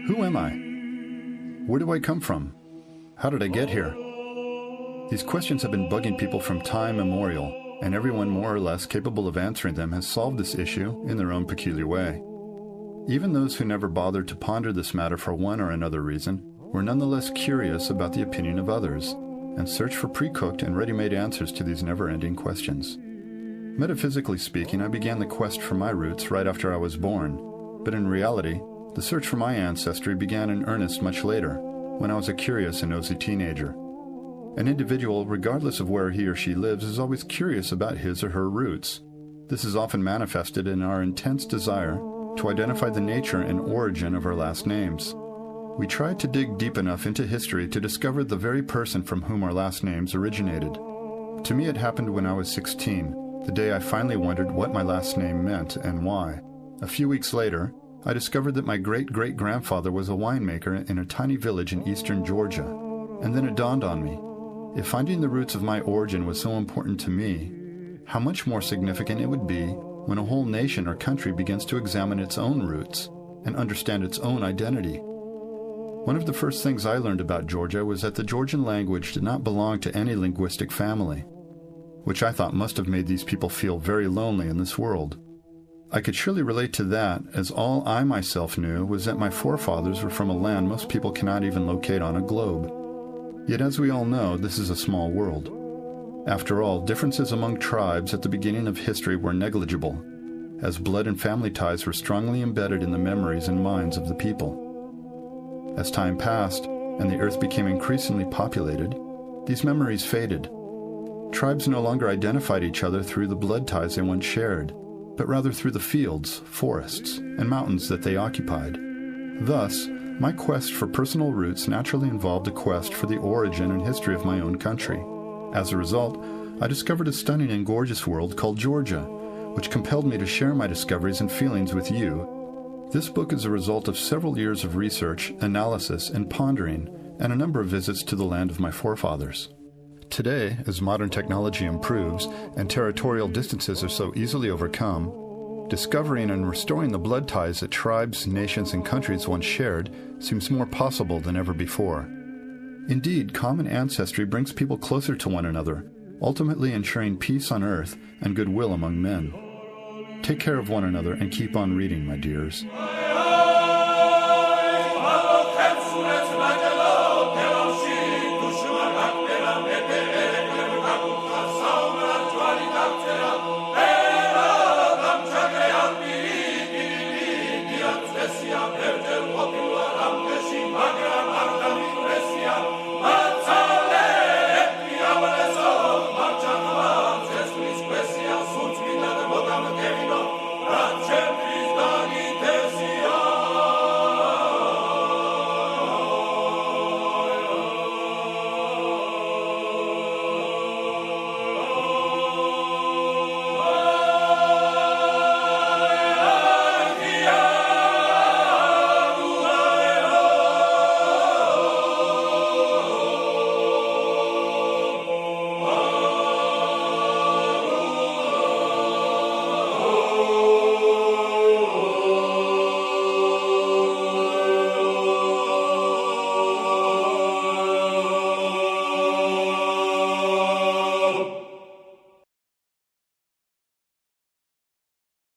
Who am I? Where do I come from? How did I get here? These questions have been bugging people from time immemorial, and everyone more or less capable of answering them has solved this issue in their own peculiar way. Even those who never bothered to ponder this matter for one or another reason were nonetheless curious about the opinion of others, and searched for pre-cooked and ready-made answers to these never-ending questions. Metaphysically speaking, I began the quest for my roots right after I was born, but in reality, the search for my ancestry began in earnest much later, when I was a curious and nosy teenager. An individual, regardless of where he or she lives, is always curious about his or her roots. This is often manifested in our intense desire to identify the nature and origin of our last names. We tried to dig deep enough into history to discover the very person from whom our last names originated. To me, it happened when I was 16, the day I finally wondered what my last name meant and why. A few weeks later, I discovered that my great-great-grandfather was a winemaker in a tiny village in eastern Georgia. And then it dawned on me, if finding the roots of my origin was so important to me, how much more significant it would be when a whole nation or country begins to examine its own roots and understand its own identity. One of the first things I learned about Georgia was that the Georgian language did not belong to any linguistic family, which I thought must have made these people feel very lonely in this world. I could surely relate to that, as all I myself knew was that my forefathers were from a land most people cannot even locate on a globe. Yet as we all know, this is a small world. After all, differences among tribes at the beginning of history were negligible, as blood and family ties were strongly embedded in the memories and minds of the people. As time passed, and the earth became increasingly populated, these memories faded. Tribes no longer identified each other through the blood ties they once shared, but rather through the fields, forests, and mountains that they occupied. Thus, my quest for personal roots naturally involved a quest for the origin and history of my own country. As a result, I discovered a stunning and gorgeous world called Georgia, which compelled me to share my discoveries and feelings with you. This book is a result of several years of research, analysis, and pondering, and a number of visits to the land of my forefathers. Today, as modern technology improves and territorial distances are so easily overcome, discovering and restoring the blood ties that tribes, nations, and countries once shared seems more possible than ever before. Indeed, common ancestry brings people closer to one another, ultimately ensuring peace on earth and goodwill among men. Take care of one another and keep on reading, my dears.